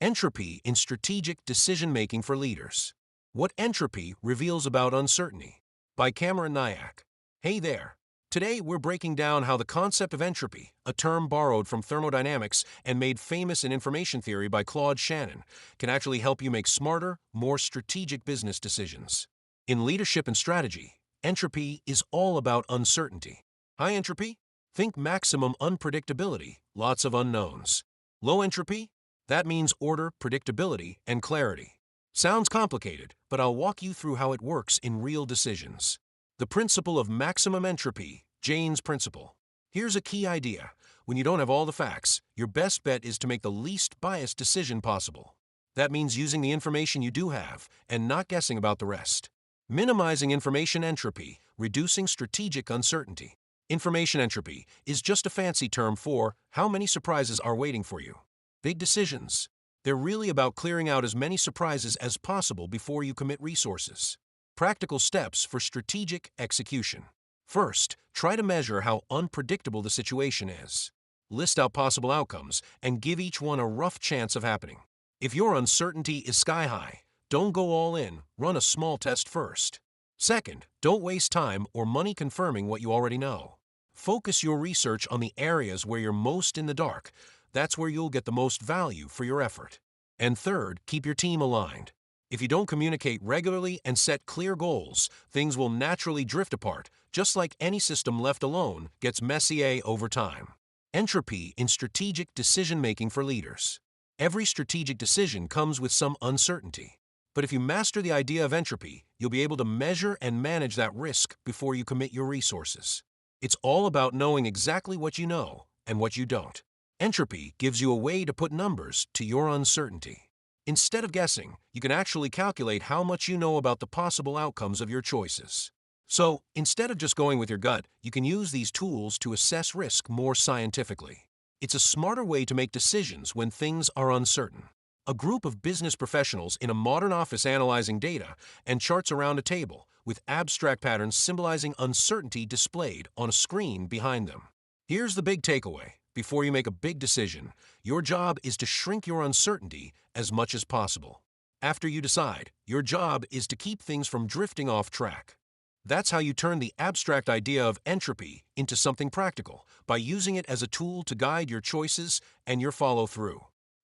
Entropy in Strategic Decision-Making for Leaders. What Entropy Reveals About Uncertainty by Cameron Nyack. Hey there! Today we're breaking down how the concept of entropy, a term borrowed from thermodynamics and made famous in information theory by Claude Shannon, can actually help you make smarter, more strategic business decisions. In leadership and strategy, entropy is all about uncertainty. High entropy? Think maximum unpredictability, lots of unknowns. Low entropy? That means order, predictability, and clarity. Sounds complicated, but I'll walk you through how it works in real decisions. The principle of maximum entropy, Jane's principle. Here's a key idea. When you don't have all the facts, your best bet is to make the least biased decision possible. That means using the information you do have and not guessing about the rest. Minimizing information entropy, reducing strategic uncertainty. Information entropy is just a fancy term for how many surprises are waiting for you. Big decisions. They're really about clearing out as many surprises as possible before you commit resources. Practical steps for strategic execution. First, try to measure how unpredictable the situation is. List out possible outcomes and give each one a rough chance of happening. If your uncertainty is sky high, don't go all in, run a small test first. Second, don't waste time or money confirming what you already know. Focus your research on the areas where you're most in the dark. That's where you'll get the most value for your effort. And third, keep your team aligned. If you don't communicate regularly and set clear goals, things will naturally drift apart, just like any system left alone gets messy over time. Entropy in Strategic Decision-Making for Leaders. Every strategic decision comes with some uncertainty. But if you master the idea of entropy, you'll be able to measure and manage that risk before you commit your resources. It's all about knowing exactly what you know and what you don't. Entropy gives you a way to put numbers to your uncertainty. Instead of guessing, you can actually calculate how much you know about the possible outcomes of your choices. So, instead of just going with your gut, you can use these tools to assess risk more scientifically. It's a smarter way to make decisions when things are uncertain. A group of business professionals in a modern office analyzing data and charts around a table with abstract patterns symbolizing uncertainty displayed on a screen behind them. Here's the big takeaway. Before you make a big decision, your job is to shrink your uncertainty as much as possible. After you decide, your job is to keep things from drifting off track. That's how you turn the abstract idea of entropy into something practical, by using it as a tool to guide your choices and your follow-through.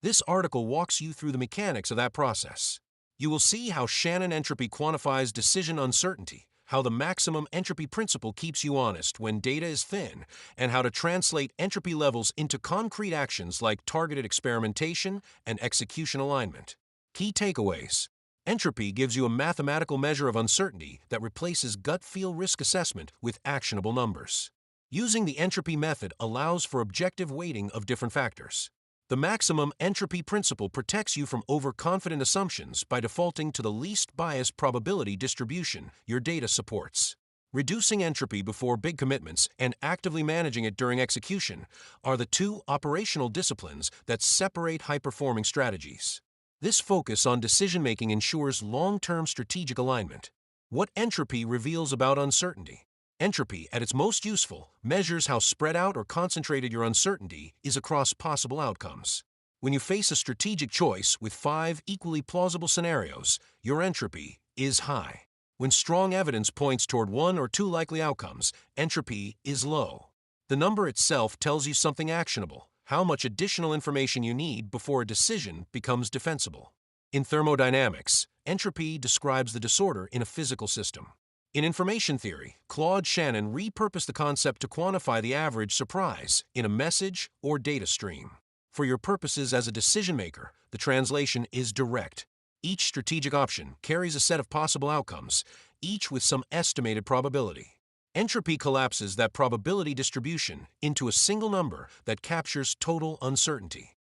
This article walks you through the mechanics of that process. You will see how Shannon entropy quantifies decision uncertainty, how the maximum entropy principle keeps you honest when data is thin, and how to translate entropy levels into concrete actions like targeted experimentation and execution alignment. Key takeaways. Entropy gives you a mathematical measure of uncertainty that replaces gut feel risk assessment with actionable numbers. Using the entropy method allows for objective weighting of different factors. The maximum entropy principle protects you from overconfident assumptions by defaulting to the least biased probability distribution your data supports. Reducing entropy before big commitments and actively managing it during execution are the two operational disciplines that separate high-performing strategies. This focus on decision-making ensures long-term strategic alignment. What entropy reveals about uncertainty? Entropy, at its most useful, measures how spread out or concentrated your uncertainty is across possible outcomes. When you face a strategic choice with 5 equally plausible scenarios, your entropy is high. When strong evidence points toward 1 or 2 likely outcomes, entropy is low. The number itself tells you something actionable, how much additional information you need before a decision becomes defensible. In thermodynamics, entropy describes the disorder in a physical system. In information theory, Claude Shannon repurposed the concept to quantify the average surprise in a message or data stream. For your purposes as a decision maker, the translation is direct. Each strategic option carries a set of possible outcomes, each with some estimated probability. Entropy collapses that probability distribution into a single number that captures total uncertainty.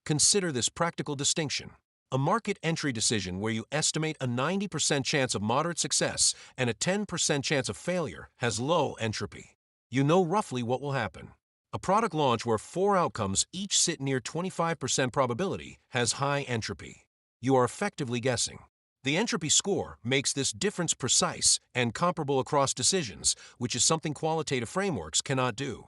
Consider this practical distinction. A market entry decision where you estimate a 90% chance of moderate success and a 10% chance of failure has low entropy. You know roughly what will happen. A product launch where 4 outcomes each sit near 25% probability has high entropy. You are effectively guessing. The entropy score makes this difference precise and comparable across decisions, which is something qualitative frameworks cannot do.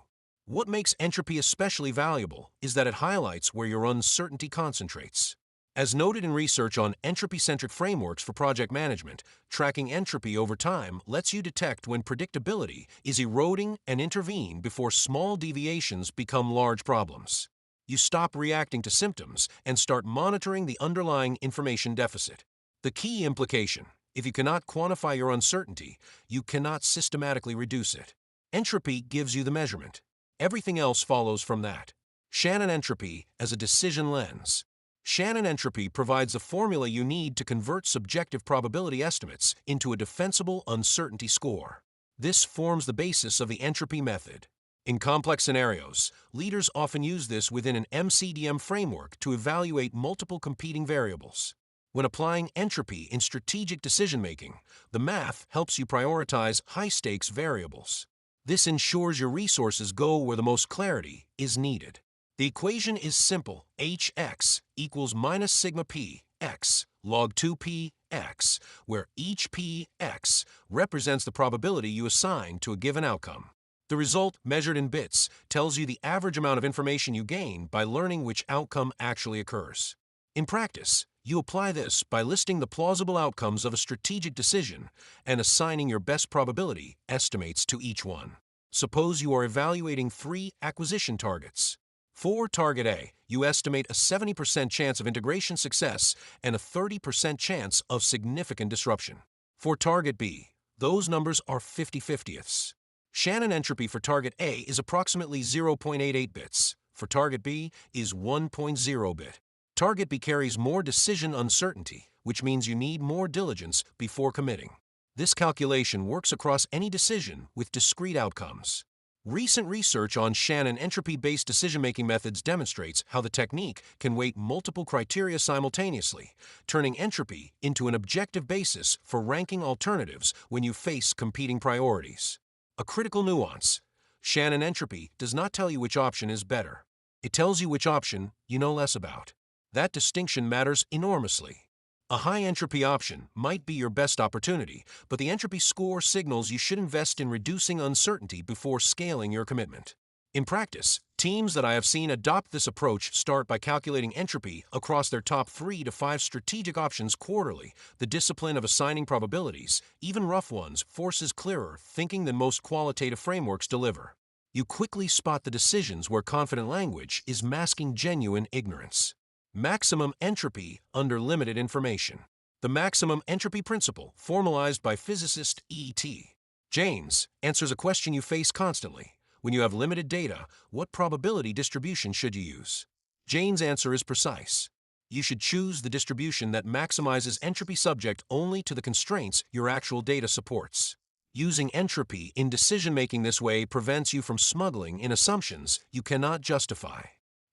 What makes entropy especially valuable is that it highlights where your uncertainty concentrates. As noted in research on entropy-centric frameworks for project management, tracking entropy over time lets you detect when predictability is eroding and intervene before small deviations become large problems. You stop reacting to symptoms and start monitoring the underlying information deficit. The key implication: if you cannot quantify your uncertainty, you cannot systematically reduce it. Entropy gives you the measurement. Everything else follows from that. Shannon entropy as a decision lens. Shannon entropy provides the formula you need to convert subjective probability estimates into a defensible uncertainty score. This forms the basis of the entropy method. In complex scenarios, leaders often use this within an MCDM framework to evaluate multiple competing variables. When applying entropy in strategic decision-making, the math helps you prioritize high-stakes variables. This ensures your resources go where the most clarity is needed. The equation is simple: Hx equals minus sigma p x log 2p x, where each p x represents the probability you assign to a given outcome. The result, measured in bits, tells you the average amount of information you gain by learning which outcome actually occurs. In practice, you apply this by listing the plausible outcomes of a strategic decision and assigning your best probability estimates to each one. Suppose you are evaluating 3 acquisition targets. For target A, you estimate a 70% chance of integration success and a 30% chance of significant disruption. For target B, those numbers are 50/50ths. Shannon entropy for target A is approximately 0.88 bits. For target B is 1.0 bit. Target B carries more decision uncertainty, which means you need more diligence before committing. This calculation works across any decision with discrete outcomes. Recent research on Shannon entropy-based decision-making methods demonstrates how the technique can weight multiple criteria simultaneously, turning entropy into an objective basis for ranking alternatives when you face competing priorities. A critical nuance: Shannon entropy does not tell you which option is better. It tells you which option you know less about. That distinction matters enormously. A high-entropy option might be your best opportunity, but the entropy score signals you should invest in reducing uncertainty before scaling your commitment. In practice, teams that I have seen adopt this approach start by calculating entropy across their top 3 to 5 strategic options quarterly. The discipline of assigning probabilities, even rough ones, forces clearer thinking than most qualitative frameworks deliver. You quickly spot the decisions where confident language is masking genuine ignorance. Maximum entropy under limited information. The maximum entropy principle, formalized by physicist E.T. Jaynes, answers a question you face constantly. When you have limited data, what probability distribution should you use? Jaynes' answer is precise. You should choose the distribution that maximizes entropy subject only to the constraints your actual data supports. Using entropy in decision-making this way prevents you from smuggling in assumptions you cannot justify.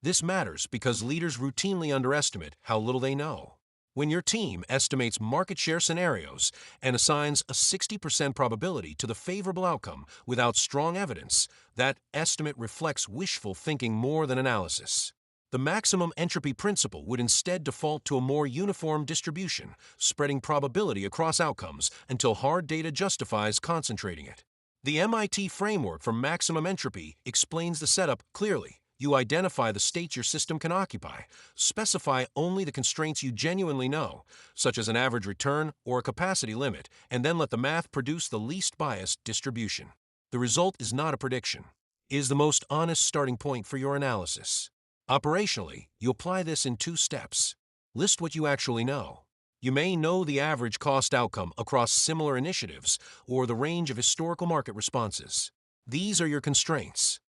This matters because leaders routinely underestimate how little they know. When your team estimates market share scenarios and assigns a 60% probability to the favorable outcome without strong evidence, that estimate reflects wishful thinking more than analysis. The maximum entropy principle would instead default to a more uniform distribution, spreading probability across outcomes until hard data justifies concentrating it. The MIT framework for maximum entropy explains the setup clearly. You identify the states your system can occupy, specify only the constraints you genuinely know, such as an average return or a capacity limit, and then let the math produce the least biased distribution. The result is not a prediction. It is the most honest starting point for your analysis. Operationally, you apply this in 2 steps. List what you actually know. You may know the average cost outcome across similar initiatives or the range of historical market responses. These are your constraints.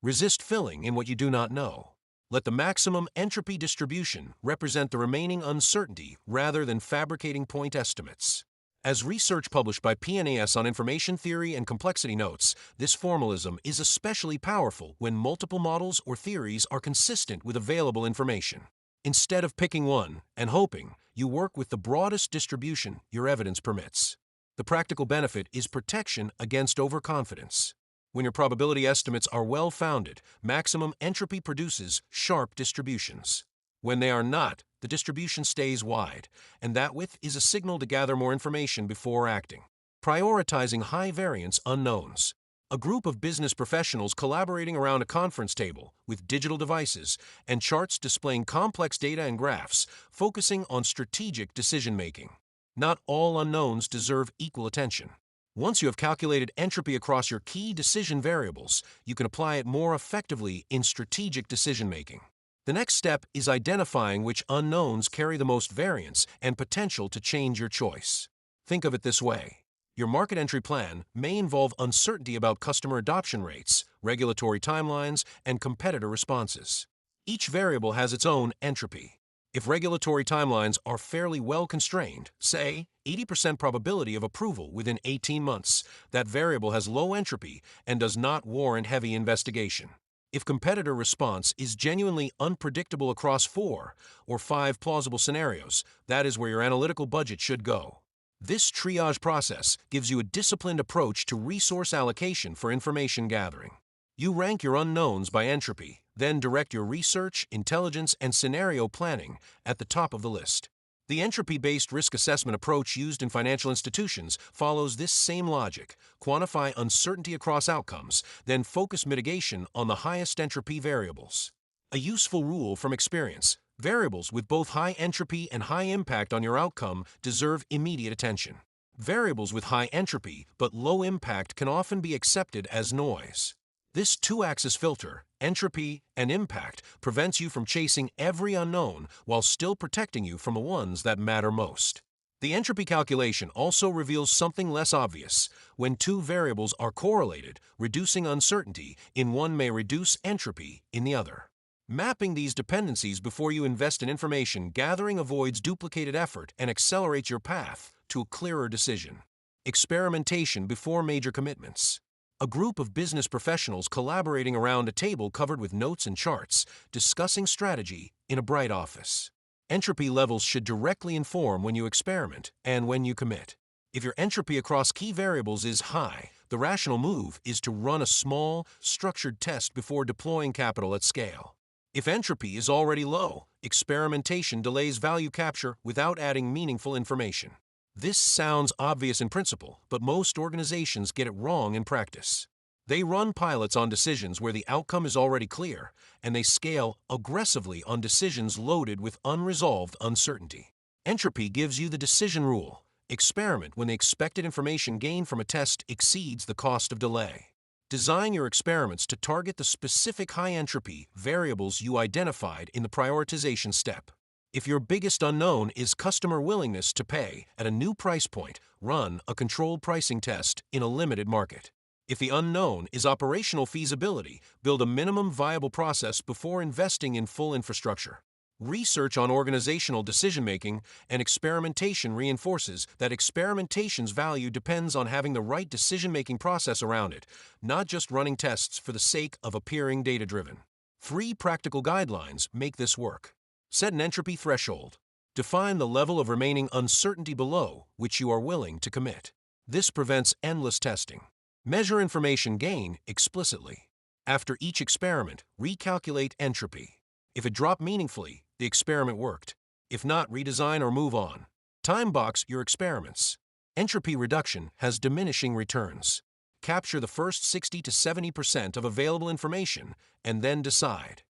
Resist filling in what you do not know. Let the maximum entropy distribution represent the remaining uncertainty rather than fabricating point estimates. As research published by PNAS on information theory and complexity notes, this formalism is especially powerful when multiple models or theories are consistent with available information. Instead of picking one and hoping, you work with the broadest distribution your evidence permits. The practical benefit is protection against overconfidence. When your probability estimates are well-founded, maximum entropy produces sharp distributions. When they are not, the distribution stays wide, and that width is a signal to gather more information before acting. Prioritizing high-variance unknowns. A group of business professionals collaborating around a conference table with digital devices and charts displaying complex data and graphs, focusing on strategic decision-making. Not all unknowns deserve equal attention. Once you have calculated entropy across your key decision variables, you can apply it more effectively in strategic decision-making. The next step is identifying which unknowns carry the most variance and potential to change your choice. Think of it this way. Your market entry plan may involve uncertainty about customer adoption rates, regulatory timelines, and competitor responses. Each variable has its own entropy. If regulatory timelines are fairly well constrained, say 80% probability of approval within 18 months, that variable has low entropy and does not warrant heavy investigation. If competitor response is genuinely unpredictable across 4 or 5 plausible scenarios, that is where your analytical budget should go. This triage process gives you a disciplined approach to resource allocation for information gathering. You rank your unknowns by entropy, then direct your research, intelligence, and scenario planning at the top of the list. The entropy-based risk assessment approach used in financial institutions follows this same logic: quantify uncertainty across outcomes, then focus mitigation on the highest entropy variables. A useful rule from experience: variables with both high entropy and high impact on your outcome deserve immediate attention. Variables with high entropy but low impact can often be accepted as noise. This two-axis filter, entropy and impact, prevents you from chasing every unknown while still protecting you from the ones that matter most. The entropy calculation also reveals something less obvious. When two variables are correlated, reducing uncertainty in one may reduce entropy in the other. Mapping these dependencies before you invest in information gathering avoids duplicated effort and accelerates your path to a clearer decision. Experimentation before major commitments. A group of business professionals collaborating around a table covered with notes and charts, discussing strategy in a bright office. Entropy levels should directly inform when you experiment and when you commit. If your entropy across key variables is high, the rational move is to run a small, structured test before deploying capital at scale. If entropy is already low, experimentation delays value capture without adding meaningful information. This sounds obvious in principle, but most organizations get it wrong in practice. They run pilots on decisions where the outcome is already clear, and they scale aggressively on decisions loaded with unresolved uncertainty. Entropy gives you the decision rule: experiment when the expected information gained from a test exceeds the cost of delay. Design your experiments to target the specific high-entropy variables you identified in the prioritization step. If your biggest unknown is customer willingness to pay at a new price point, run a controlled pricing test in a limited market. If the unknown is operational feasibility, build a minimum viable process before investing in full infrastructure. Research on organizational decision-making and experimentation reinforces that experimentation's value depends on having the right decision-making process around it, not just running tests for the sake of appearing data-driven. 3 practical guidelines make this work. Set an entropy threshold. Define the level of remaining uncertainty below which you are willing to commit. This prevents endless testing. Measure information gain explicitly. After each experiment, recalculate entropy. If it dropped meaningfully, the experiment worked. If not, redesign or move on. Time box your experiments. Entropy reduction has diminishing returns. Capture the first 60 to 70% of available information and then decide.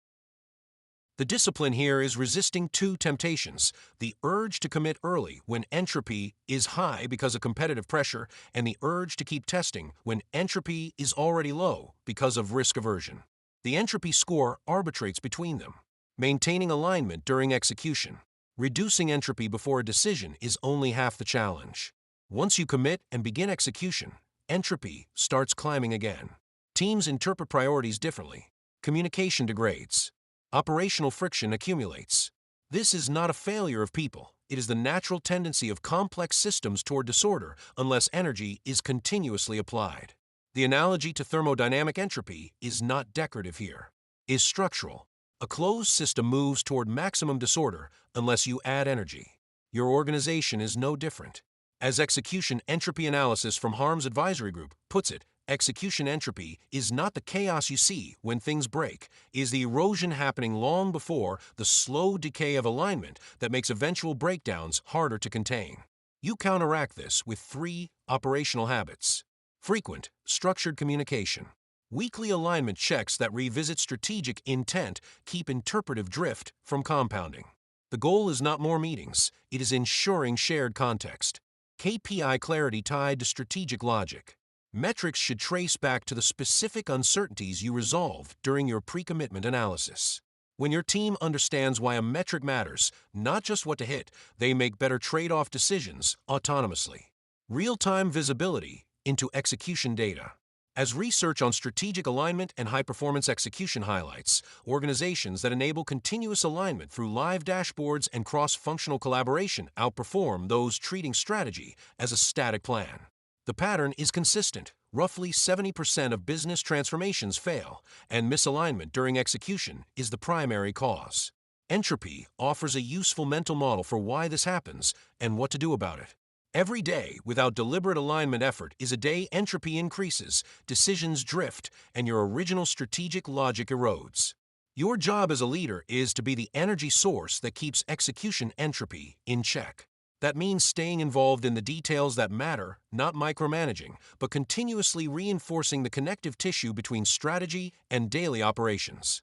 The discipline here is resisting 2 temptations: the urge to commit early when entropy is high because of competitive pressure, and the urge to keep testing when entropy is already low because of risk aversion. The entropy score arbitrates between them. Maintaining alignment during execution. Reducing entropy before a decision is only half the challenge. Once you commit and begin execution, entropy starts climbing again. Teams interpret priorities differently. Communication degrades. Operational friction accumulates. This is not a failure of people. It is the natural tendency of complex systems toward disorder unless energy is continuously applied. The analogy to thermodynamic entropy is not decorative here, is structural. A closed system moves toward maximum disorder unless you add energy. Your organization is no different. As execution entropy analysis from Harm's advisory group puts it, execution entropy is not the chaos you see when things break, it is the erosion happening long before the slow decay of alignment that makes eventual breakdowns harder to contain. You counteract this with 3 operational habits. Frequent, structured communication. Weekly alignment checks that revisit strategic intent keep interpretive drift from compounding. The goal is not more meetings, it is ensuring shared context. KPI clarity tied to strategic logic. Metrics should trace back to the specific uncertainties you resolved during your pre-commitment analysis. When your team understands why a metric matters, not just what to hit, they make better trade-off decisions autonomously. Real-time visibility into execution data. As research on strategic alignment and high-performance execution highlights, organizations that enable continuous alignment through live dashboards and cross-functional collaboration outperform those treating strategy as a static plan. The pattern is consistent. Roughly 70% of business transformations fail, and misalignment during execution is the primary cause. Entropy offers a useful mental model for why this happens and what to do about it. Every day without deliberate alignment effort is a day entropy increases, decisions drift, and your original strategic logic erodes. Your job as a leader is to be the energy source that keeps execution entropy in check. That means staying involved in the details that matter, not micromanaging, but continuously reinforcing the connective tissue between strategy and daily operations.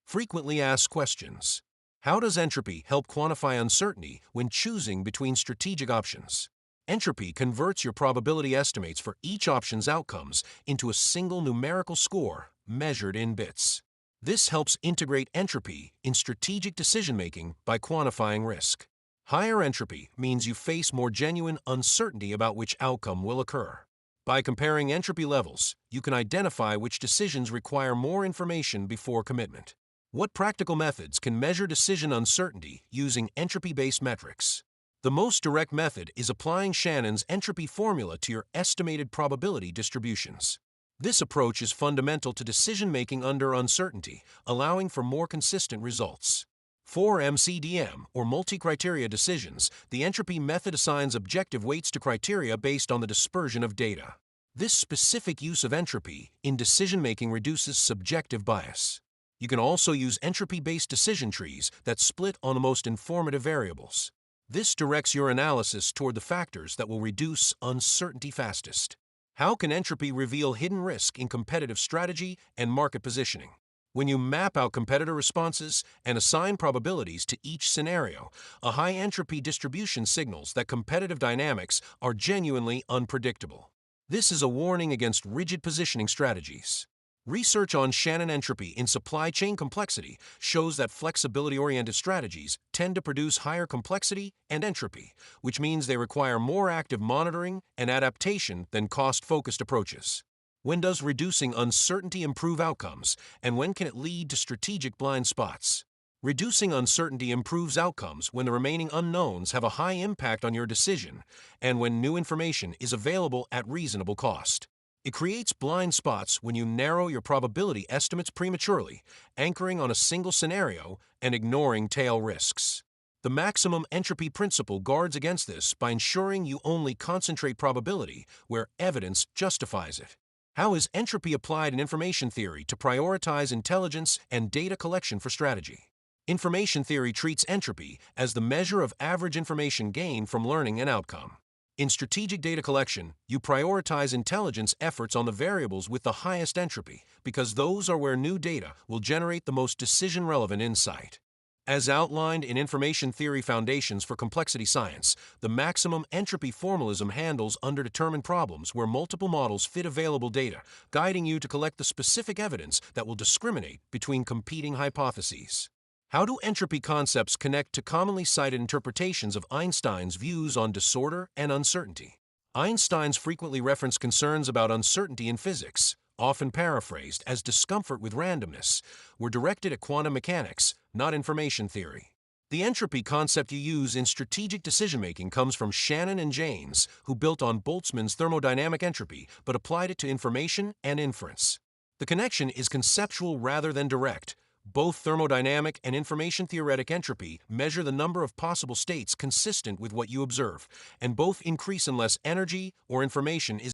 Frequently asked questions. How does entropy help quantify uncertainty when choosing between strategic options? Entropy converts your probability estimates for each option's outcomes into a single numerical score measured in bits. This helps integrate entropy in strategic decision-making by quantifying risk. Higher entropy means you face more genuine uncertainty about which outcome will occur. By comparing entropy levels, you can identify which decisions require more information before commitment. What practical methods can measure decision uncertainty using entropy-based metrics? The most direct method is applying Shannon's entropy formula to your estimated probability distributions. This approach is fundamental to decision-making under uncertainty, allowing for more consistent results. For MCDM, or multi-criteria decisions, the entropy method assigns objective weights to criteria based on the dispersion of data. This specific use of entropy in decision-making reduces subjective bias. You can also use entropy-based decision trees that split on the most informative variables. This directs your analysis toward the factors that will reduce uncertainty fastest. How can entropy reveal hidden risk in competitive strategy and market positioning? When you map out competitor responses and assign probabilities to each scenario, a high entropy distribution signals that competitive dynamics are genuinely unpredictable. This is a warning against rigid positioning strategies. Research on Shannon entropy in supply chain complexity shows that flexibility-oriented strategies tend to produce higher complexity and entropy, which means they require more active monitoring and adaptation than cost-focused approaches. When does reducing uncertainty improve outcomes, and when can it lead to strategic blind spots? Reducing uncertainty improves outcomes when the remaining unknowns have a high impact on your decision and when new information is available at reasonable cost. It creates blind spots when you narrow your probability estimates prematurely, anchoring on a single scenario and ignoring tail risks. The maximum entropy principle guards against this by ensuring you only concentrate probability where evidence justifies it. How is entropy applied in information theory to prioritize intelligence and data collection for strategy? Information theory treats entropy as the measure of average information gained from learning an outcome. In strategic data collection, you prioritize intelligence efforts on the variables with the highest entropy because those are where new data will generate the most decision-relevant insight. As outlined in Information Theory Foundations for Complexity Science, the maximum entropy formalism handles underdetermined problems where multiple models fit available data, guiding you to collect the specific evidence that will discriminate between competing hypotheses. How do entropy concepts connect to commonly cited interpretations of Einstein's views on disorder and uncertainty? Einstein's frequently referenced concerns about uncertainty in physics, often paraphrased as discomfort with randomness, were directed at quantum mechanics, not information theory. The entropy concept you use in strategic decision-making comes from Shannon and Jaynes, who built on Boltzmann's thermodynamic entropy but applied it to information and inference. The connection is conceptual rather than direct. Both thermodynamic and information-theoretic entropy measure the number of possible states consistent with what you observe, and both increase unless energy or information is